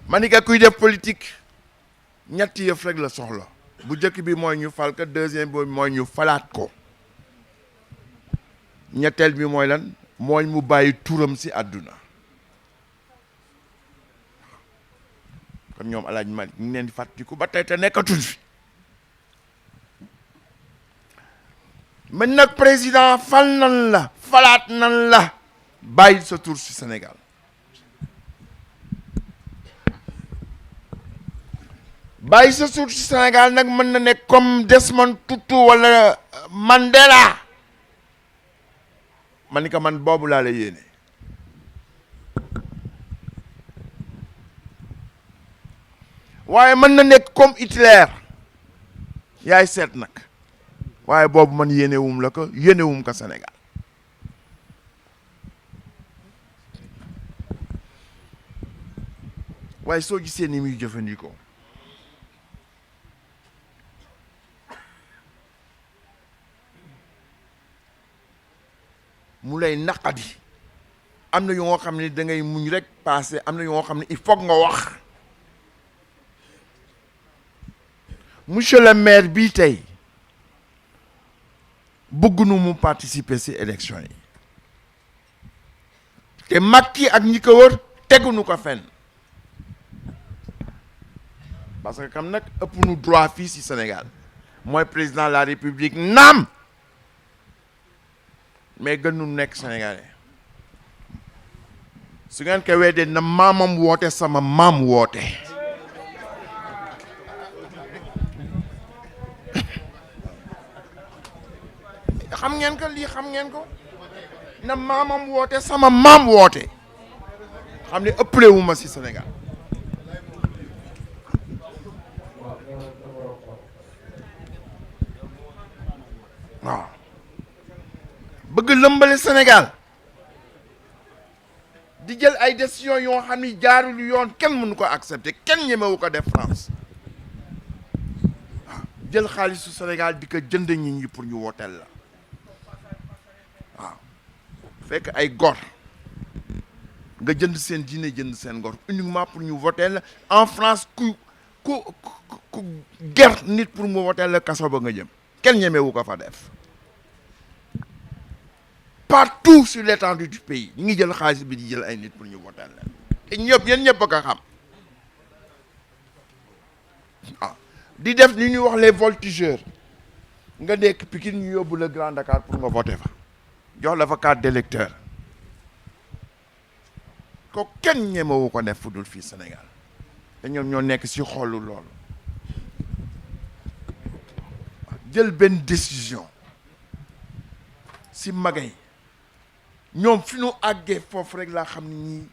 ma ni ka kuy def politique ñetti yëf rek la soxla bu njëkk bi mooy ñu fal ko deuxième bi mooy ñu falaat ko ñetteel bi mooy lan mooy mu bàyyi turam ci àdduna kon ñoom Alaaji Malick ñu ngi leen di fàttaliku ba tey te nekkatuñ fi man nag président fal nan la falaat nan la bàyyi sa tur ci Sénégal bàyyi sa tur ci Sénégal nag mën na nekk comme Desmond Tutu wala Mandela man ni ko man boobu laa la yéene waaye mën na nekk comme Hitler yaay seet nag waaye boobu man yéenewum la ko yéenewum ko Sénégal waaye soo gisee ni muy jëfandikoo mu lay naqadi am na yoo xam ne da ngay muñ rek passé am na yoo xam ne il faut nga wax monsieur le maire bii tey bëgg nu mu participer ci élection yi te Macky ak ñi ko wër teguñu ko fenn parce que kam nag ëpp nu droit fii ci Sénégal mooy président de la République naam mais gën nu nekk sénégalais su ngeen ko weddee na maamam woote sama maam woote xam ngeen ko lii xam ngeen ko na maamam woote sama maam woote xam ne ëppale wu ma ci Sénégal waaw bëgg lëmbale Sénégal di jël ay décisions yoo xam ni jaarul yoon kenn mënu ko accepter kenn ñemewu ko def France waaw jël xaalisu Sénégal di ko jënd nit ñi pour ñu wooteel la waaw fekk ay gor nga jënd seen diine jënd seen gor uniquement pour ñu wooteel la en France ku ger nit pour mu wooteel la kaso ba nga jëm kenn ñemewu ko fa def partout sur l'étendue du pays ñu ngi jël xaalis bi di jël ay nit pour ñu wooteel leen te ñëpp yéen ñëpp a ko xam ah di def li ñuy wax les voltigeurs nga nekk Pikine ñu yóbbu le Grand Dakar pour nga voter fa jox la fa carte d'électeur ko kenn ñemewu ko def fu dul fii Sénégal te ñoom ñoo nekk ci xolu loolu jël benn décision ci magay ñoom fi ñu àggee foofu rek laa xam ni ñii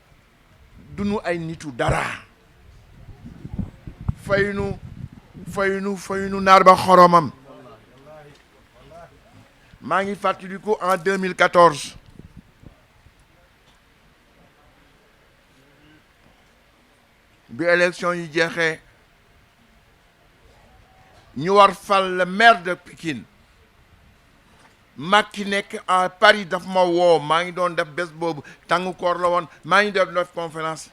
duñu ay nitu dara faynu naar ba xoromam maa ngi fàttaliku en 2014 bi élection yi jeexee ñu war fal le maire de Pikine Macky nekk à Paris daf ma woo maa ngi doon def bés boobu tàngu koor la woon maa ngi def conférence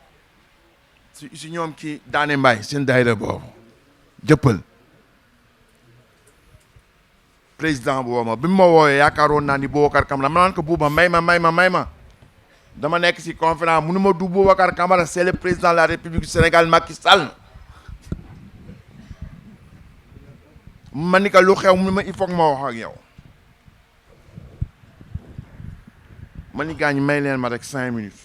si ñoom ci Daane Mbaye seen daayira boobu jëppal président bu woo ma bi ma woowee yaakaaroon naa ni Boubacar Camara ma naan ko buuba may ma dama nekk si conférence mënu ma du Boubacar Camara c'est le président de la République du Sénégal Macky Sall ma ni ko lu xew mu ma il faut que ma wax ak yow ma ni gaañ may leen ma rek 5 minutes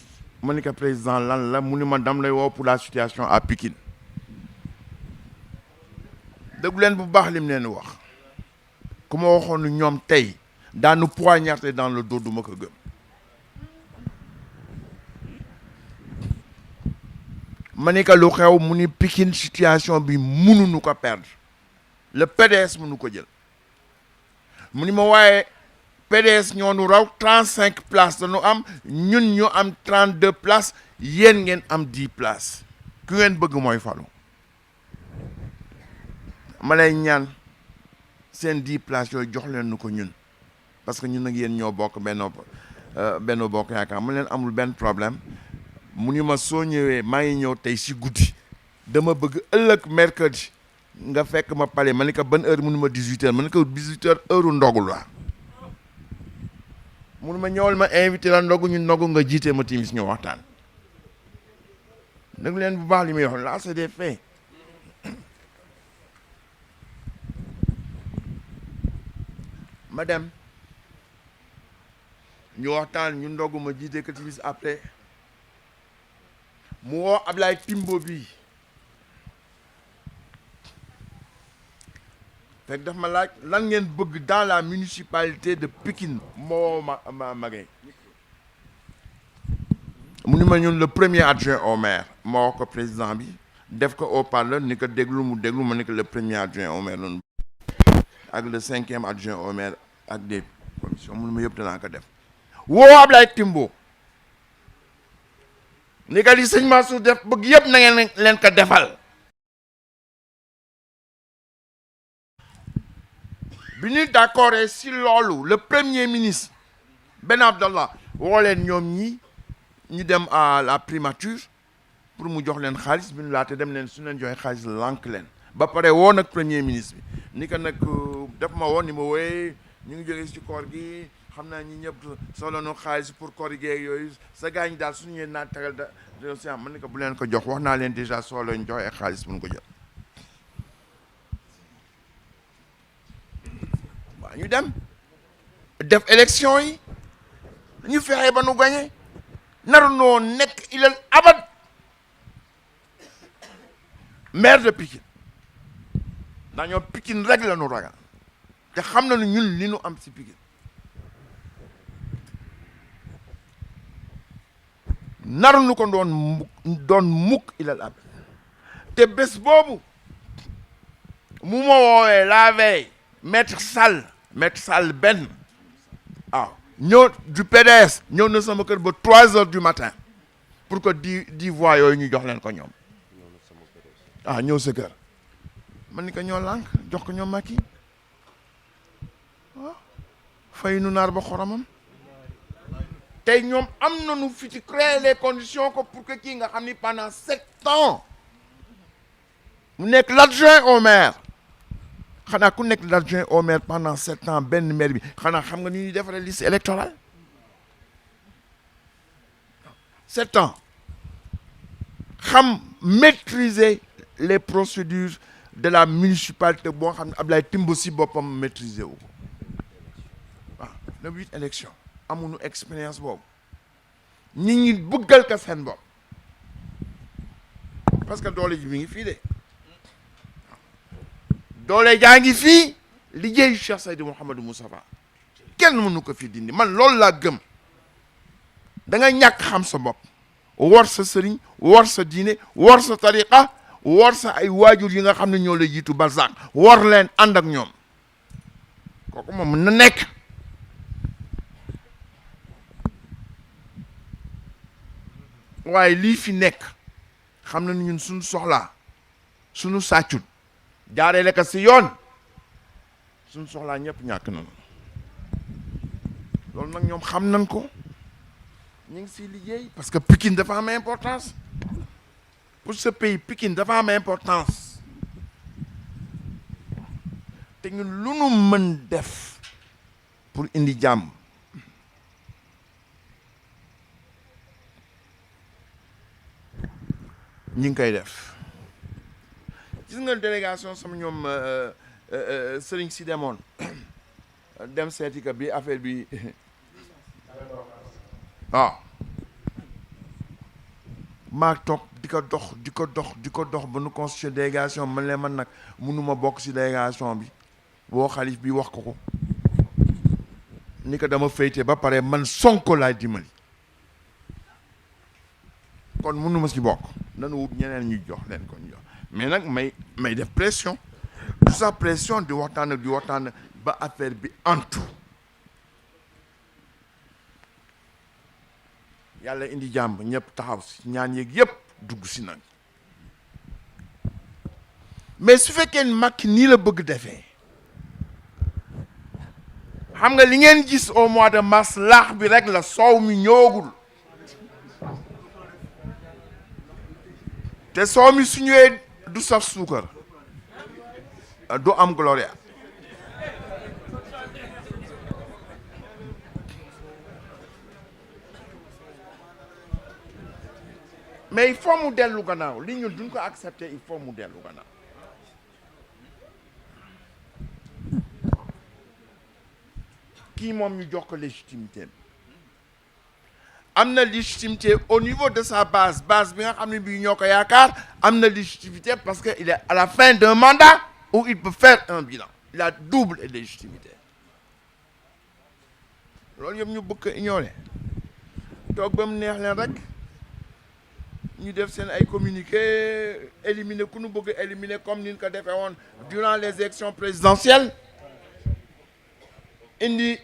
ma ni ko président lan la mu ni ma dam lay woo pour la situation à Pikine déglu leen bu baax lim leen wax ku ma waxoon ni ñoom tey daanu poignarder dans le dos du ma ko gëm ma ni ko lu xew mu ni Pikine situation bi mënuñu ko perdre le PDS mënu ko jël mu ni ma waaye PDS ñoo nu raw 35 places dañu am ñun ñu am 32 places yéen ngeen am 10 places ku ngeen bëgg mooy falu ma lay ñaan seen 10 places yooyu jox leen nu ko ñun parce que ñun ak yéen ñoo bokk benn bokk yaakaar mu leen amul benn problème mu ni ma soo ñëwee maa ngi ñëw tey si guddi dama bëgg ëllëg mercredi nga fekk ma pale ma ne ko ban heure mënu ma 18h ma ne ko 18h heure ndogu la mënu ma ñëwal ma invité la ndogu ñu ndogu nga jiite ma timis ñu waxtaan nag leen bu baax li muy wax là c'est des faits ma dem ñu waxtaan ñu ndogu ma jiite ko timis après mu woo Ablaye Timbo bi fekk daf ma laaj lan ngeen bëgg dans la municipalité de Pikine moo ma magee mu ni ma ñun le premier adjoint au maire ma wax ko président bi def ko haut-parleur ni ko déglu mu déglu ma ni ko le premier adjoint au maire noonu ak le 5e adjoint au maire ak des commissions mu ni ma yëpp danaa ko def woo Ablaye Timbo ni ko li sëñ Mansour def bëgg yëpp na ngeen leen ko defal bi ñu d'accord si loolu le premier ministre Ben Abdallah woo leen ñoom ñi ñu dem à la primature pour mu jox leen xaalis bi ñu laate dem leen su leen joxe xaalis lànk leen ba pare woo nag premier ministre bi ni ko nag def ma woon ni ma wooye ñu ngi jógee ci koor gi xam naa ñi ñëpp soxla na xaalis pour koor gi yooyu sa gars ñi daal suñu ñëwee naa tagal da si am man ni ko bu leen ko jox wax naa leen déjà soxla ñu joxe xaalis mun ko jël waaw ñu dem def élection yi ñu fexe ba nu gagné naru noo nekk ilal abad maire de Pikine ndax ñoo Pikine rek la nu ragal te xam na ñun li nu am si Pikine naru nu ko doon mukk ilal abad te bés boobu mu ma woowee la veille maître Sall benn waaw ñëw du PDS ñëw na sama kër ba 3h du matin pour que 10 voix yooyu ñu jox leen ko ñoom ñëw sa kër man ni ko ñoo lànk jox ko ñoom Macky waaw fay nu naar ba xoromam tey ñoom am nañu fi ci créer les conditions que pour que kii nga xam ni pendant 7 ans mu nekk l'adjoint au maire xanaa ku nekk l'adjoint au maire pendant 7 ans benn maire bi xanaa xam nga ni ñuy defaree liste électorale 7 ans xam maîtriser les procédures de la municipalité boo xam ne Ablaye Timbo si boppam maîtriser wu ko waaw na 8 élections amuñu expérience boobu nit ñi bëggal ka seen bopp parce que doole ji mi ngi fii de doole jaa ngi fii liggéey Cheikh Seydi Mouhamadou Moustapha kenn mënu ko fi dindi man loolu laa gëm da nga ñàkk xam sa bopp war sa sëriñ war sa diine war sa tariqa war sa ay waajur yi nga xam ne ñoo la jiitu barzak war leen ànd ak ñoom kooku moom mën na nekk waaye lii fi nekk xam na ni ñun suñu soxlaa suñu sàccul jaaree lekk si yoon suñu soxlaa ñëpp ñàkk nañu loolu nag ñoom xam nañ ko ñu ngi siy liggéey parce que Pikine dafa am importance pour ce pays Pikine dafa am importance te ñun lu nu mën def pour indi jàmm ñu ngi koy def gis nga délégation sama ñoom sëriñ si demoon dem seeti ka bi affaire bi waaw maa toog di ko dox ba nu constitué délégation man leen man nag mënuma bokk si délégation bi boo xalif bi wax ko ni ko dama féyte ba pare man Sonko laay dimbali kon mënuma si bokk nanu wut ñeneen ñu jox leen ko ñu jox mais nag may def pression tout ça pression di waxtaan ba affaire bi antu yàlla indi jàmm ñëpp taxaw si ñaan yeeg yëpp dugg si nag mais su fekkee Macky nii la bëgg defee xam nga li ngeen gis au mois de mars laax bi rek la soow mi ñëwagul te soo mi su ñëwee du saf suukar du am Gloria. mais il faut mu dellu gannaaw li ñun duñ ko accepter, il faut mu dellu gannaaw. kii moom ñu jox ko légitimité am na légitimité au niveau de sa base bi nga xam ne bii ñoo ko yaakaar am na légitimité parce que il est à la fin d'un mandat où il peut faire un bilan. Il a double légitimité. loolu yëpp ñu bëgg ko ignorer toog ba mu neex leen rek ñu def seen ay communiqué éliminer ku nu bëgg éliminer comme ni ñu ko defee woon durant les élections présidentielles indi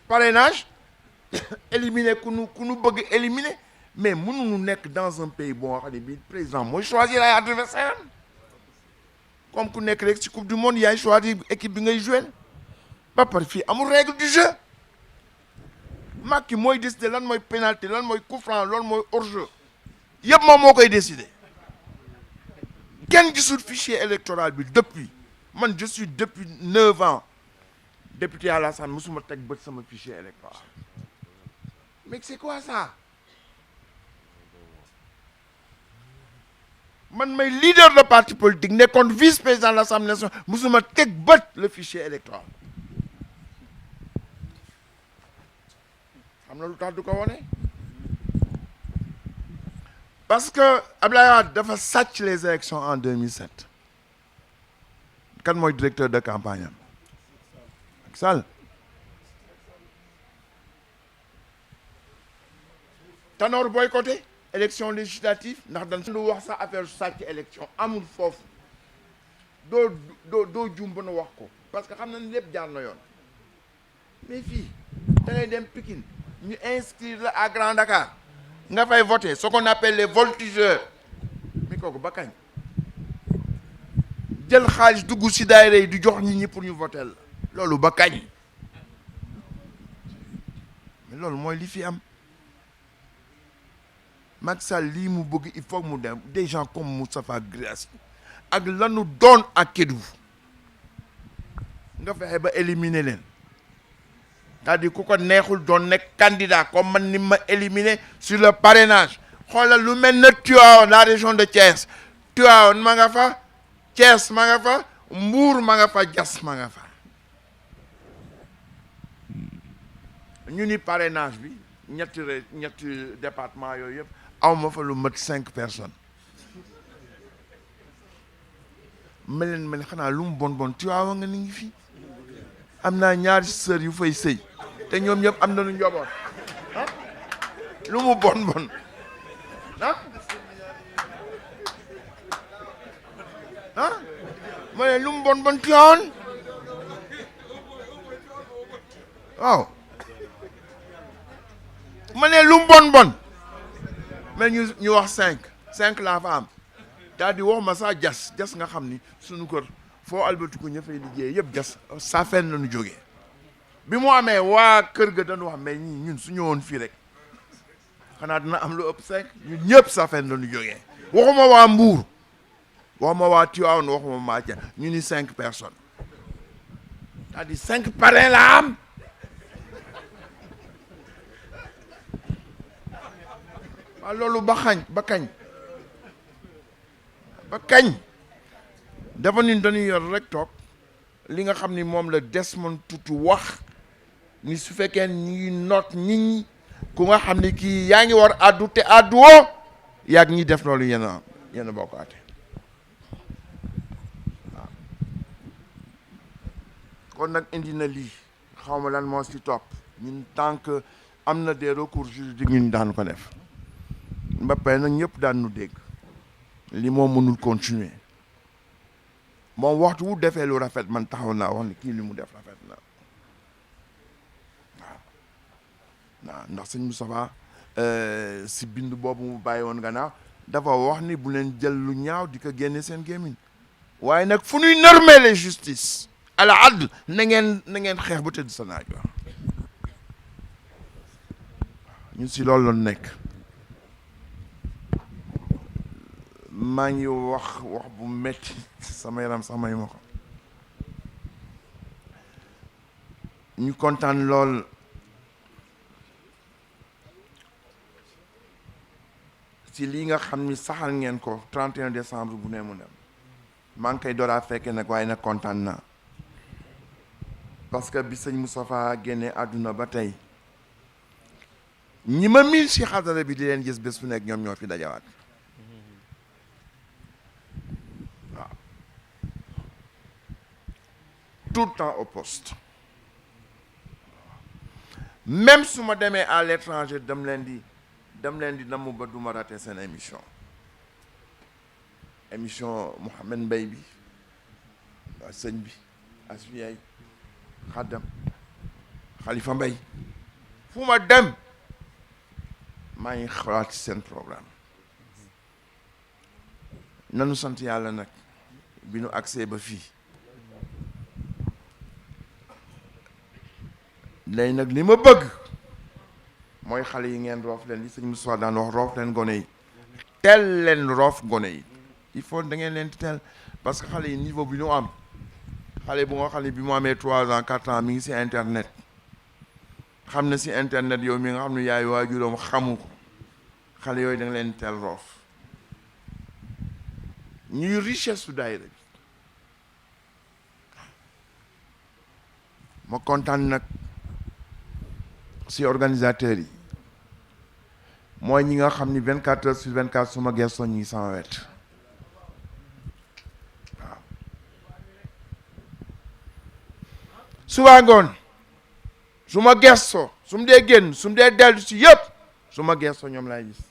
parrainage éliminer ku nu bëgg éliminer mais mënuñu nekk dans un pays boo xam ne bii président mooy choisir ay adversaire am comme ku nekk rek ci coupe du monde yaay choisir équipe bi ngay jouer ba pare fii amul règle du jeu. Macky mooy décider lan mooy pénalité lan mooy coup franc loolu mooy hors-jeu yëpp moom moo koy décider kenn gisul fichier électoral bi depuis man je suis depuis 9 ans député à l'Assemblée musuma teg bët sama fichier électoral mais c'est quoi ça man may leader de parti politique nekkoon vice-président de l'Assemblée nationale musuma teg bët le fichier électoral. xam na lu tax du ko wone parce que Abdoulaye Wade dafa sàcc les élections en 2007 kan mooy directeur de campagne am Macky Sall Tanor boycotté élection législative ndax dañ lu wax sax affaire sàcc élection amul foofu doo juum ba nu wax ko parce que xam na ni lépp jaar na yoon mais fii da ngay dem Pikine ñu inscrire la à Grand Dakar nga fay voter ce qu'on appelle les voltigeurs mi kooku ba kañ jël xaalis dugg ci daayira yi di jox nit ñi pour ñu voter la loolu ba kañ mais loolu mooy li fi am Macky Sall lii mu bëgg il faut mu dem des gens comme Moustapha Guirassy ak lanu doon ak Kédougou nga fexe ba éliminer leen c'est-à-dire ku ko neexul doon nekk candidat comme man ni ma éliminé sur le parrainage xoolal lu mel ne Tivaouane la région de Thiès Tivaouane ma nga fa Thiès ma nga fa Mbour ma nga fa Diass ma nga fa ñu ni parrainage bi ñetti département yooyu yëpp aw ma fa lu mat 5 personnes mel xanaa lu mu bon Tivaouane nga ni ngi fi am naa ñaari sœur yu fay sëy te ñoom ñëpp am nañu njaboot ah lu mu bon ma ne lu mu bon Tivaouane waaw ma ne lu mu bon mais ñu wax 5 laa fa am daal di wax ma saa jas nga xam ni sunu kër foo albatiku ña fay liggéey yëpp jas saa fenn nañu jógee bi mu amee waa kër ga dañu wax mais ñun su ñëwoon fii rek xanaa dina am lu ëpp 5 ñun ñëpp saa fenn nañu jógee waxuma waa Mbour waxuma waa Tivaouane waxuma maa ca ñu ni 5 personnes c'est-à-dire 5 parrains la am waaw loolu ba kañ dafa ni dañuy yor rek toog li nga xam ni moom la Desmond Tutu wax ni su fekkee ñi noot nit ñi ku nga xam ni kii yaa ngi war addu te adduwoo yaag ñi def loolu yéen bokkaate waaw kon nag indi na lii xaw ma lan moo si topp ñun tant que am na des recours juridiques ñun daan ko def ba pare nag ñëpp daan nu dégg li moo mënul continuer moom waxtu wu defee lu rafet man taxaw naa wax ni kii li mu def rafet na waaw ndax sëñ Moustapha si bind boobu mu bàyyi woon gannaaw dafa wax ni bu leen jël lu ñaaw di ko génne seen gémmiñ waaye nag fu ñuy normale justice ala adl na ngeen xeex ba tëdd sa naaj wa ñun si loolu la nekk maa ngi wax bu metti sama yaram sax may ma ko ñu kontaan lool ci lii nga xam ni saxal ngeen ko 31 décembre bu ne mu dem maa ngi koy door a fekkee nag waaye nag kontaan naa parce que bi sëñ Moustapha génne àdduna ba tey ñi ma miin ci xadara bi di leen gis bés bu nekk ñoom ñoo fi dajawaat waaw tout le temps au poste même su ma demee à l'étranger dem leen di namm ba du ma raté seen émission Mouhamed Mbaye bi waa sëñ bi asfiyaay xaddam Khalifa Mbaye fu ma dem maa ngi xalaat ci seen programme nanu sant yàlla nag bi nu agsee ba fii léegi nag li ma bëgg mooy xale yi ngeen roof leen li sëñ Moussa daan wax roof leen gone yi teel leen roof gone yi il faut da ngeen leen teel parce que xale yi niveau bi ñu am xale bu nga xam ne bi mu amee 3 ans 4 ans mi ngi ci internet xam na ci internet yow mi nga xam ne yaay waajuram xamu ko xale yooyu da nga leen teel roof ñuy richesse su daayira bi ma kontaan nag ci organisateurs yi mooy ñi nga xam ni 24 heures sur 24 su ma gëstoo ñu ngi sama wet waaw suba ngoon su ma gëstoo su mu dee génn su mu dee dellu ci yëpp su ma gëstoo ñoom laay gis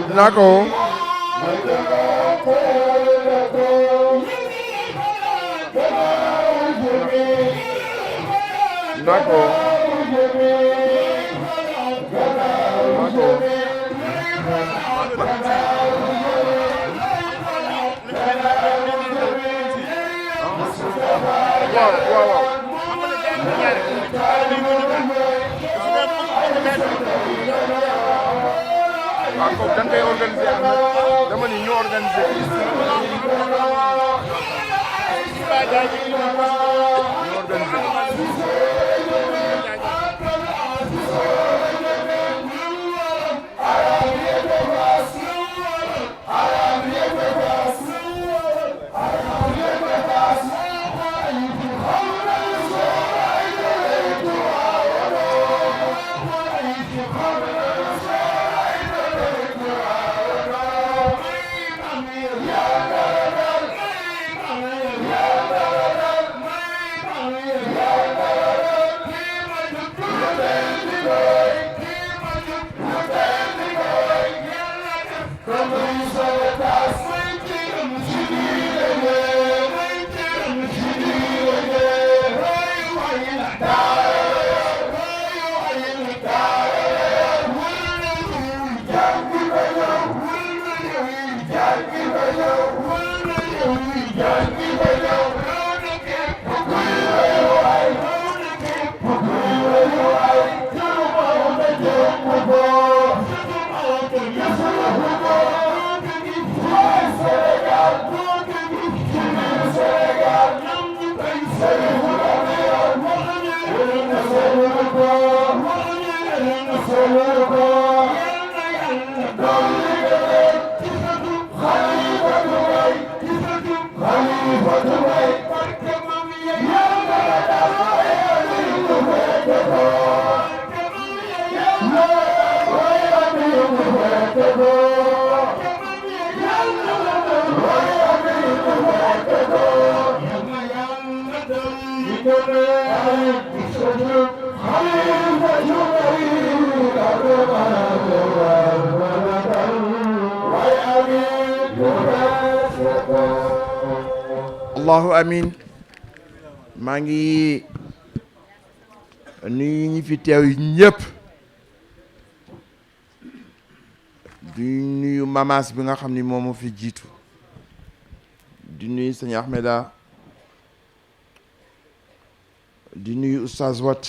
dinaa ko waaw kooku dañ koy organiser dama ni ñu organiser allahu amin. maa ngi nuyu ñi fi teew ñëpp di nuyu mamas bi nga xam ni moom moo fi jiitu di nuyu sëñ Ahmeda di nuyu Oustaz Wat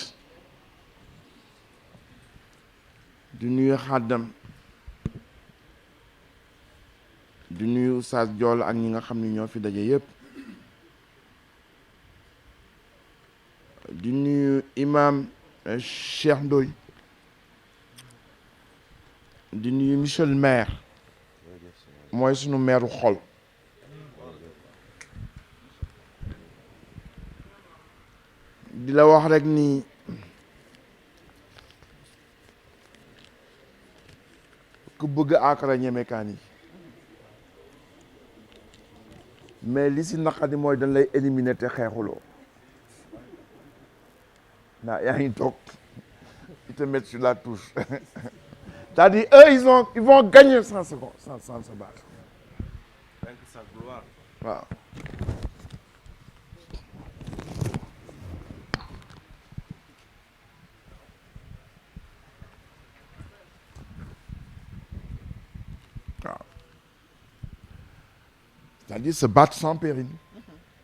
di nuyu Xaddam di nuyu Oustaz Jool ak ñi nga xam ni ñoo fi daje yëpp di nuyu imam Cheikh Ndoye di nuyu monsieur le maire mooy sunu maire xol di la wax rek ni ku bëgg akara ñemekaan yi mais li si naqadi mooy dañ lay éliminer te xeexuloo ndax yaa ngi toog ils te mettent sur la touche c'est-à-dire eux ils vont gagner sans se battre waaw c'est-à-dire se battre sans péril.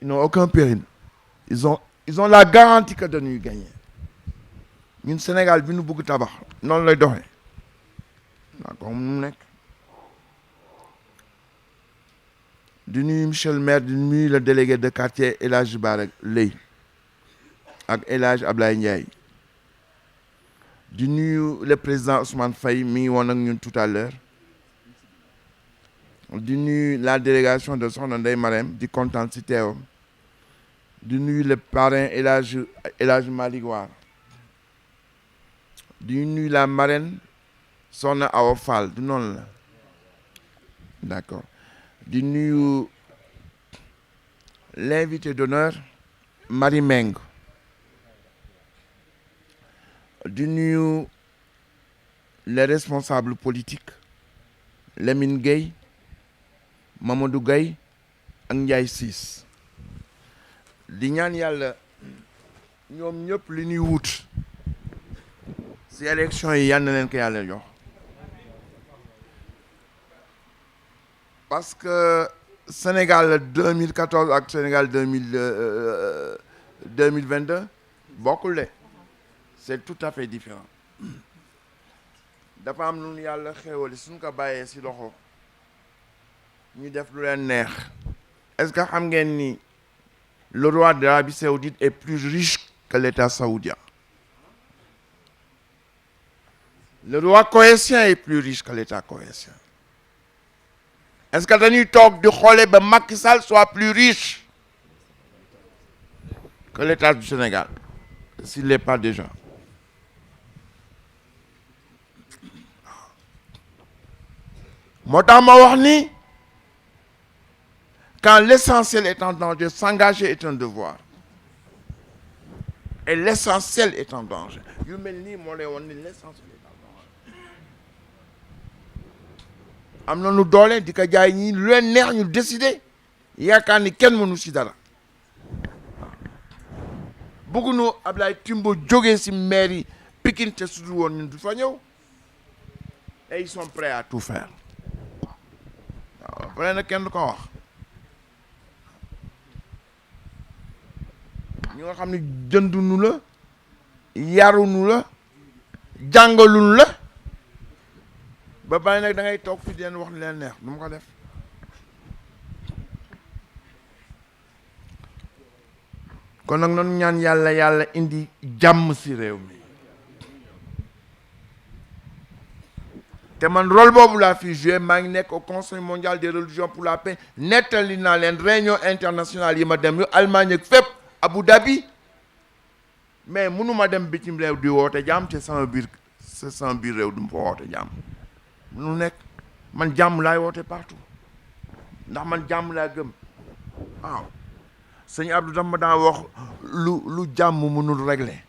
Ils n'ont aucun péril. Ils ont la garantie que dañuy gagner. ñun Sénégal bi nu bëgg tabax noonu lay doxee d'accord mu nekk di nuyu monsieur le maire di nuyu le délégué de quartier El Hadj Bara Lay ak El Hadj Ablaye Ndiaye di nuyu le président Ousmane Faye mi ngi woon ak ñun tout à l'heure di nuyu la délégation de Soxna Ndeye Marème di kontaan ci teewam di nuyu le parrain El Hadj Malick War di nuyu la marraine Soxna Awa Fall du noonu la d'accord di nuyu l'invité d'honneur Marie Meng di nuyu les responsables politiques Lamine Gueye Mamadou Gaye ak Ndiaye Ciss di ñaan yàlla ñoom ñëpp li ñuy wut ci élection yi yal na leen ko yàlla jox parce que Sénégal 2014 ak Sénégal 2022 bokkul de c'est tout à fait différent dafa am lu yàlla xéewali suñ ko bàyyee ci loxo ñu def lu leen neex est-ce que xam ngeen ni le roi d'Arabie Saoudite est plus riche que l'État saoudien. Le roi koweïtien est plus riche que l'État koweïtien. Est-ce que dañuy toog di xoolee ba Macky Sall soit plus riche que l'État du Sénégal s'il l'est pas déjà? moo tax ma wax ni quand l'essentiel est en danger, s'engager est un devoir. Et l'essentiel est en danger. yu mel nii moo lay woon ni l'essentiel est en danger. am na nu doole di ko jaay ñi lu leen neex ñu décider yaakaar ni kenn mënu si dara. bëgguñu Ablaye Timbo jógee si mairie Pikine te su dul woon ñun du fa ñëw. Et ils sont prêts à tout faire. waaw après nag kenn du ko wax. ñi nga xam ne jëndunu la yarunu la jàngalunu la ba bàyyi nag da ngay toog fi di leen wax leen neex du ma ko def kon nag noonu ñaan yàlla indi jàmm ci réew mi te man rôle boobu laa fi joué maa ngi nekk au conseil mondial des religions pour la paix nettali naa leen réunion internationale yi ma dem yu Allemagne ak fépp Abu Dhabi mais mënuma dem bitim réew di woote jàmm te sama biir réew du ma fa woote jàmm mënu nekk man jàmm laay woote partout ndax man jàmm laa gëm waaw sëñ Abdou dama daa wax lu jàmm mënul régler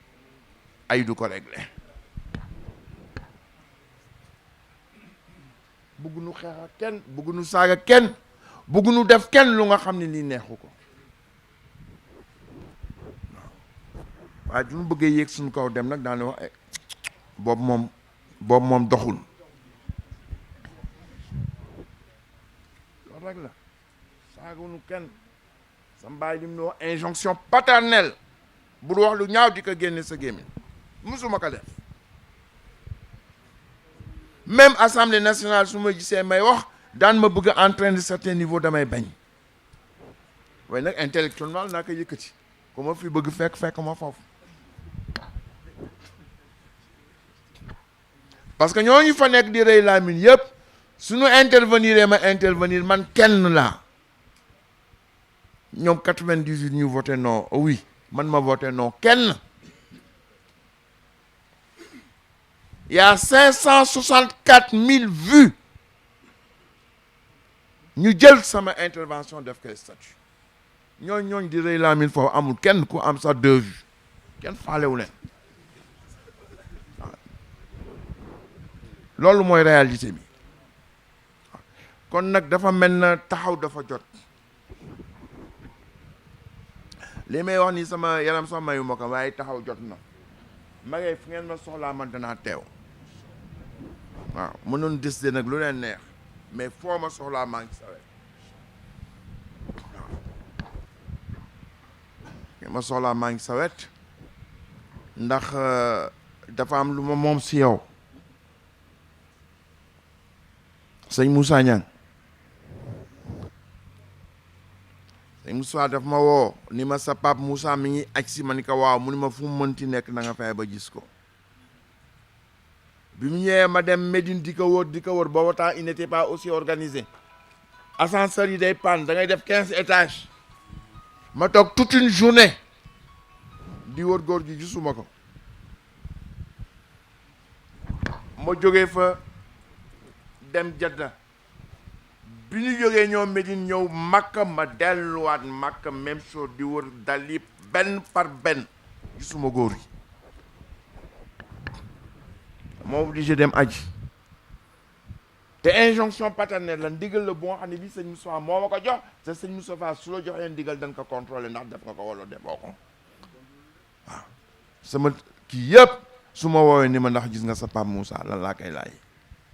ay du ko régler bëgguñu xeex ak kenn bëgguñu saaga kenn bëgguñu def kenn lu nga xam ne lii neexu ko waaye du ñu bëggee yéeg suñu kaw dem nag daane wax boobu moom doxul loolu rek la saagawuñu kenn sa mbaay li mu wax injonction paternelle bu wax lu ñaaw di ko génne sa gémmiñ musuma ko def même assemblée nationale su ma gisee may wax daan ma bëgg a entraîner certain niveau damay bañ waaye nag intellectuellement naa ko yëkkati ku ma fi bëgg fekk ma foofu parce que ñooñu fa nekk di rëy laa min yëpp suñu intervenir ma intervenir man kenn laa ñoom 98 ñu voté non oui man ma voté non kenn il y a 564 000 vues ñu jël sama intervention def koy statut ñooñ di rëy laa min foofu amul kenn ku am sa 2 vues kenn faalewu leen loolu mooy réalité bi kon nag dafa mel na taxaw dafa jot li may wax ni sama yaram sax mayu ma ko waaye taxaw jot na ma ngay fu ngeen ma soxlaa man danaa teew waaw mënoon décider nag lu leen neex mais foo ma soxlaa maa ngi sa wet waaw ngeen ma soxlaa maa ngi sa wet ndax dafa am lu ma moom si yow sëñ Moussa Niang sëñ Moussa daf ma woo ni ma sa pap Moussa mi ngi aj si ma ni ko waaw mu ni ma fu mu mënti nekk na nga fexe ba gis ko bi mu ñëwee ma dem Médine di ko wër booba temps il n'était pas aussi organisé ascenseur yi day panne da ngay def 15 étages ma toog toute une journée di wër góor gi gisuma ko ma jógee fa dem Jadda bi ñu jógee ñoom Médine ñëw Makka ma delluwaat Makka même chose di wër dali benn par benn gisuma góor yi moo obligé dem aji te injonction paternelle la ndigal la boo xam ne bii sëñ Moustapha moo ma ko jox te sëñ Moustapha su la joxee ndigal dañ ko contrôler ndax def nga ko wala defoo ko waaw sama kii yëpp su ma woowee ni ma ndax gis nga sa Pape Moussa lan laa koy laaj